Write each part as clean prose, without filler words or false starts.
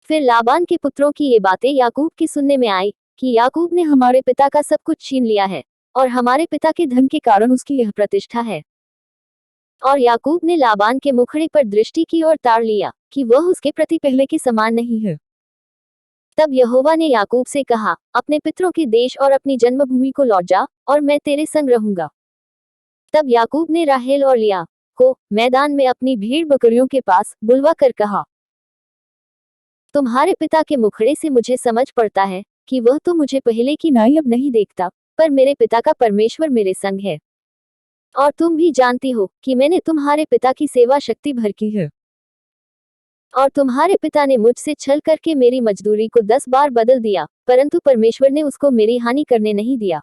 फिर लाबान के पुत्रों की ये बातें याकूब की सुनने में आई कि याकूब ने हमारे पिता का सब कुछ छीन लिया है और हमारे पिता के धन के कारण उसकी यह प्रतिष्ठा है। और याकूब ने लाबान के मुखड़े पर दृष्टि की और ताड़ लिया कि वह उसके प्रति पहले के समान नहीं है। तब यहोवा ने याकूब से कहा, अपने पितरों के देश और अपनी जन्मभूमि को लौट जा, और मैं तेरे संग रहूंगा। तब याकूब ने राहेल और लिया को मैदान में अपनी भेड़ बकरियों के पास बुलवा कर कहा, तुम्हारे पिता के मुखड़े से मुझे समझ पड़ता है कि वह तो मुझे पहले की नाई अब नहीं देखता, पर मेरे पिता का परमेश्वर मेरे संग है। और तुम भी जानती हो कि मैंने तुम्हारे पिता की सेवा शक्ति भर की है। और तुम्हारे पिता ने मुझसे छल करके मेरी मजदूरी को 10 बार बदल दिया, परंतु परमेश्वर ने उसको मेरी हानि करने नहीं दिया।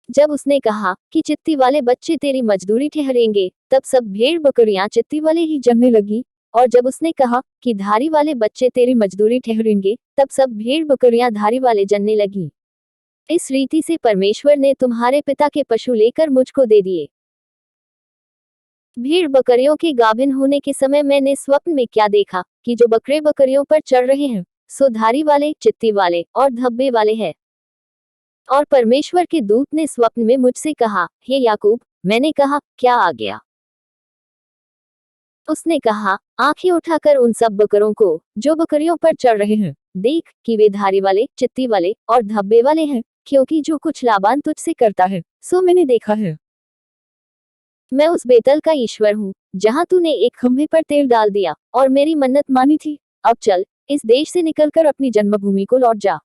जब उसने कहा कि चित्ती वाले बच्चे तेरी मजदूरी ठहरेंगे, तब सब भेड़ बकरियां चित्ती वाले ही जमने लगी। और जब उसने कहा कि धारी वाले बच्चे तेरी मजदूरी ठहरेंगे, तब सब भेड़ बकरियां धारी वाले जनने लगी। इस रीति से परमेश्वर ने तुम्हारे पिता के पशु लेकर मुझको दे दिए। भेड़ बकरियों के गाभिन होने के समय मैंने स्वप्न में क्या देखा कि जो बकरे बकरियों पर चढ़ रहे हैं, सो धारी वाले, चित्ती वाले और धब्बे वाले हैं। और परमेश्वर के दूत ने स्वप्न में मुझसे कहा, हे याकूब। मैंने कहा, क्या आ गया? उसने कहा, आंखें उठाकर उन सब बकरों को जो बकरियों पर चढ़ रहे हैं देख कि वे धारी वाले, चित्ती वाले और धब्बे वाले हैं, क्योंकि जो कुछ लाबान तुझसे करता है सो मैंने देखा है। मैं उस बेतल का ईश्वर हूँ जहाँ तूने एक खंभे पर तेल डाल दिया और मेरी मन्नत मानी थी। अब चल, इस देश से निकलकर अपनी जन्मभूमि को लौट जा।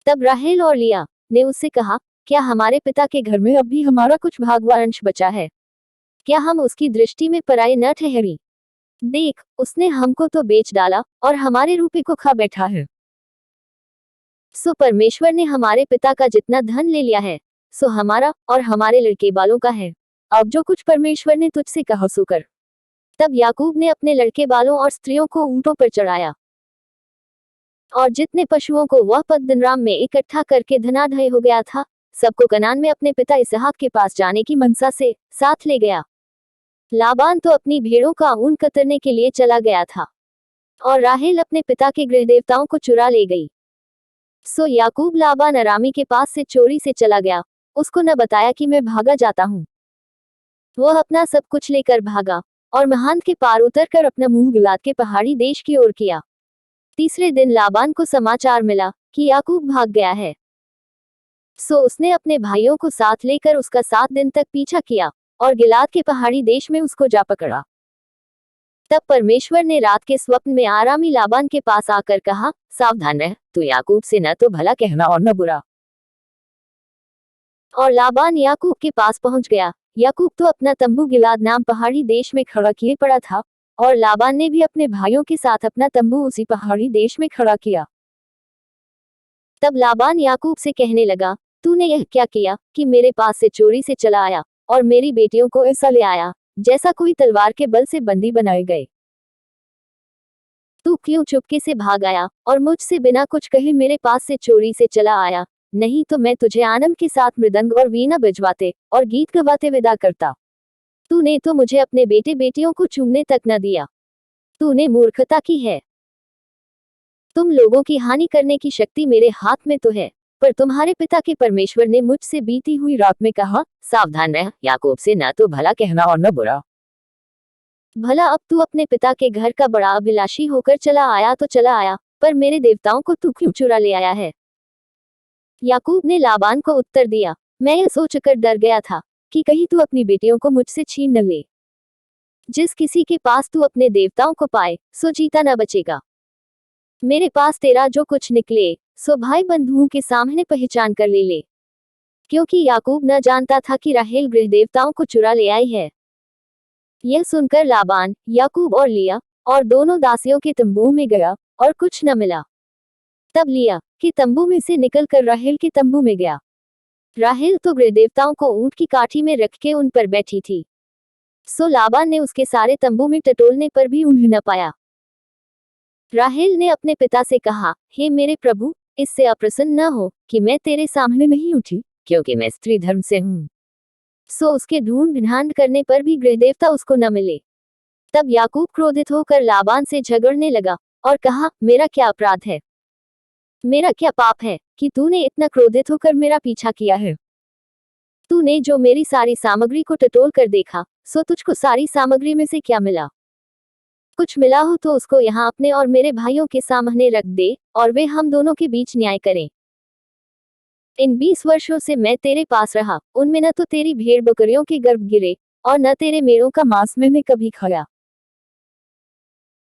तब राहेल और लिया ने उससे कहा, क्या हमारे पिता के घर में अब भी हमारा कुछ भाग व अंश बचा है? क्या हम उसकी दृष्टि में पराये न ठहरी? देख, उसने हमको तो बेच डाला और हमारे रूपे को खा बैठा है। सो परमेश्वर ने हमारे पिता का जितना धन ले लिया है, सो हमारा और हमारे लड़के बालों का है। अब जो कुछ परमेश्वर ने तुझसे कहा सो कर। तब याकूब ने अपने लड़के बालों और स्त्रियों को ऊंटों पर चढ़ाया, और जितने पशुओं को वह पद्दनराम में इकट्ठा करके धनाढ्य हो गया था, सबको कनान में अपने पिता इसहाक के पास जाने की मनसा से साथ ले गया। लाबान तो अपनी भेड़ों का ऊन कतरने के लिए चला गया था, और राहेल अपने पिता के गृह देवताओं को चुरा ले गई। सो याकूब लाबान अरामी के पास से चोरी से चला गया, उसको न बताया कि मैं भागा जाता हूँ। वह अपना सब कुछ लेकर भागा, और महान के पार उतरकर अपना मुंह गिलाद के पहाड़ी देश की ओर किया। तीसरे दिन लाबान को समाचार मिला कि याकूब भाग गया है। सो उसने अपने भाइयों को साथ लेकर उसका 7 दिन तक पीछा किया, और गिलाद के पहाड़ी देश में उसको जा पकड़ा। तब परमेश्वर ने रात के स्वप्न में आरामी लाबान के पास आकर कहा, सावधान रह, तू याकूब से न तो भला कहना और न बुरा। और लाबान याकूब के पास पहुंच गया। याकूब तो अपना तंबू गिलाद नाम पहाड़ी देश में खड़ा किए पड़ा था, और लाबान ने भी अपने भाइयों के साथ अपना तंबू उसी पहाड़ी देश में खड़ा किया। तब लाबान याकूब से कहने लगा, तूने यह क्या किया कि मेरे पास से चोरी से चला आया, और मेरी बेटियों को ऐसा ले आया जैसा कोई तलवार के बल से बंदी बनाए गए? तू क्यों चुपके से भाग आया और मुझसे बिना कुछ कहे मेरे पास से चोरी से चला आया? नहीं तो मैं तुझे आनंद के साथ मृदंग और वीणा बजवाते और गीत गवाते विदा करता। तूने तो मुझे अपने बेटे बेटियों को चूमने तक न दिया। तूने मूर्खता की है। तुम लोगों की हानि करने की शक्ति मेरे हाथ में तो है, पर तुम्हारे पिता के परमेश्वर ने मुझसे बीती हुई रात में कहा, सावधान रह, याकूब से न तो भला कहना और न बुरा। भला अब तू अपने पिता के घर का बड़ा अभिलाषी होकर चला आया तो चला आया, पर मेरे देवताओं को तू क्यों चुरा ले आया है? याकूब ने लाबान को उत्तर दिया, मैं यह सोचकर डर गया था कि कहीं तू अपनी बेटियों को मुझसे छीन न ले। जिस किसी के पास तू अपने देवताओं को पाए, सो जीता न बचेगा। मेरे पास तेरा जो कुछ निकले, सो भाई बंधुओं के सामने पहचान कर ले ले। क्योंकि याकूब न जानता था कि राहेल गृह देवताओं को चुरा ले आई है। यह सुनकर लाबान, याकूब और लिया और दोनों दासियों के तंबू में गया, और कुछ न मिला। तब लिया कि तंबू में से निकलकर राहेल के तंबू में गया। राहेल तो गृह देवताओं को ऊंट की काठी में रख के उन पर बैठी थी। सो लाबान ने उसके सारे तंबू में टटोलने पर भी उन्हें न पाया। राहेल ने अपने पिता से कहा, हे मेरे प्रभु, इससे अप्रसन्न न हो कि मैं तेरे सामने नहीं उठी, क्योंकि मैं स्त्री धर्म से हूँ। सो उसके ढूंढ करने पर भी गृह देवता उसको न मिले। तब याकूब क्रोधित होकर लाबान से झगड़ने लगा और कहा, मेरा क्या अपराध है, मेरा क्या पाप है कि तूने इतना क्रोधित होकर मेरा पीछा किया है। तूने जो मेरी सारी सामग्री को टटोल कर देखा, सो तुझको सारी सामग्री में से क्या मिला? कुछ मिला हो तो उसको यहाँ अपने और मेरे भाइयों के सामने रख दे और वे हम दोनों के बीच न्याय करें। इन 20 वर्षों से मैं तेरे पास रहा, उनमें न तो तेरी भेड़ बकरियों के गर्भ गिरे और न तेरे मेढ़ों का मांस मैंने कभी खाया।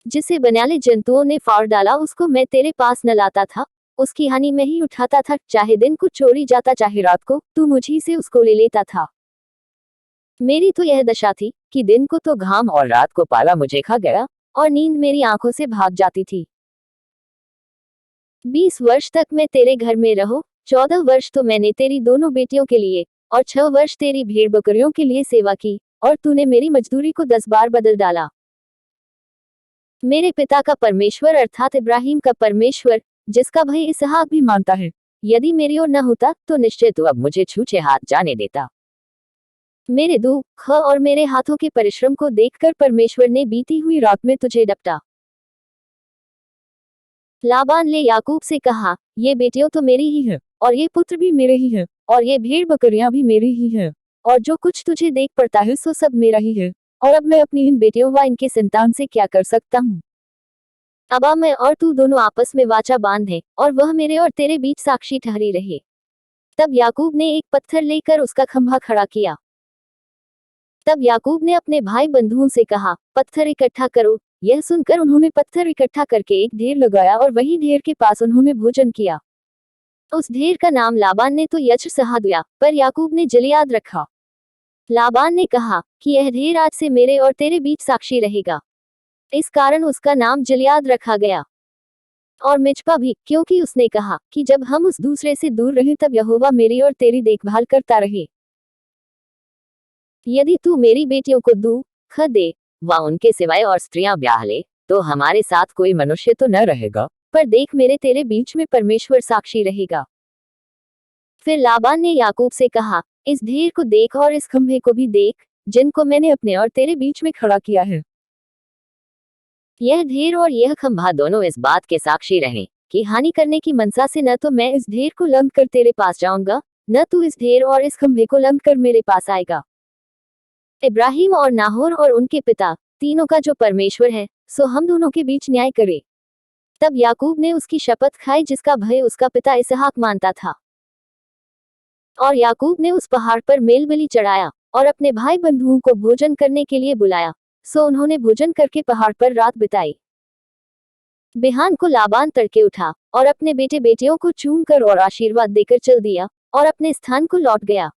जिसे बनियाले जंतुओं ने फाड़ डाला उसको मैं तेरे पास न लाता था, उसकी हानि मैं ही उठाता था, चाहे दिन को चोरी जाता चाहे रात को, तू मुझी से उसको ले लेता था। मेरी तो यह दशा थी कि दिन को तो घाम और रात को पाला मुझे खा गया और नींद मेरी आंखों से भाग जाती थी। 20 वर्ष तक मैं तेरे घर में रहो, 14 वर्ष तो मैंने तेरी दोनों बेटियों के लिए और 6 वर्ष तेरी भेड़ बकरियों के लिए सेवा की, और तूने मेरी मजदूरी को 10 बार बदल डाला। मेरे पिता का परमेश्वर अर्थात इब्राहिम का परमेश्वर, जिसका भय इसहाक भी मानता है, यदि मेरी ओर न होता तो निश्चय तू अब मुझे छूछे हाथ जाने देता। मेरे दुख और मेरे हाथों के परिश्रम को देखकर परमेश्वर ने बीती हुई रात में तुझे डपटा। लाबान ने याकूब से कहा, ये बेटियों तो मेरी ही है और ये पुत्र भी मेरे ही है और ये भेड़ बकरियां भी मेरी ही है और जो कुछ तुझे देख पड़ता है सो सब मेरा ही है, और अब मैं अपनी इन बेटियों व इनके संतान से क्या कर सकता हूँ? अब मैं और तू दोनों आपस में वाचा बांधे और वह मेरे और तेरे बीच साक्षी ठहरी रहे। तब याकूब ने एक पत्थर लेकर उसका खंभा खड़ा किया। तब याकूब ने अपने भाई बंधुओं से कहा, पत्थर इकट्ठा करो। यह सुनकर उन्होंने पत्थर इकट्ठा करके एक ढेर लगाया और वही ढेर के पास उन्होंने भोजन किया। उस ढेर का नाम लाबान ने तो यच्र सहा दिया, पर याकूब ने गिलियाद रखा। लाबान ने कहा कि यह ढेर आज से मेरे और तेरे बीच साक्षी रहेगा। इस कारण उसका नाम गिलियाद रखा गया। और मिज्पा भी, क्योंकि उसने कहा कि जब हम उस दूसरे से दूर रहें तब यहोवा मेरी और तेरी देखभाल करता रहे। यदि तू मेरी बेटियों को दुख दे व उनके सिवाय और स्त्रियां ब्याह ले, तो हमारे साथ कोई मनुष्य तो न रहेगा, पर देख मेरे तेरे बीच में परमेश्वर साक्षी रहेगा। फिर लाबान ने याकूब से कहा, इस ढेर को देख और इस खंभे को भी देख, जिनको मैंने अपने और तेरे बीच में खड़ा किया है। यह ढेर और यह खंभा दोनों इस बात के साक्षी रहें कि हानि करने की मनसा से न तो मैं इस ढेर को लंघ कर तेरे पास जाऊंगा, न तू इस ढेर और इस खंभे को लंघ कर मेरे पास आएगा। इब्राहिम और नाहोर और उनके पिता तीनों का जो परमेश्वर है, सो हम दोनों के बीच न्याय करे। तब याकूब ने उसकी शपथ खाई जिसका भय उसका पिता इसहाक मानता था। और याकूब ने उस पहाड़ पर मेलबलि चढ़ाया और अपने भाई बंधुओं को भोजन करने के लिए बुलाया, सो उन्होंने भोजन करके पहाड़ पर रात बिताई। बिहान को लाबान तड़के उठा और अपने बेटे बेटियों को चूम कर और आशीर्वाद देकर चल दिया और अपने स्थान को लौट गया।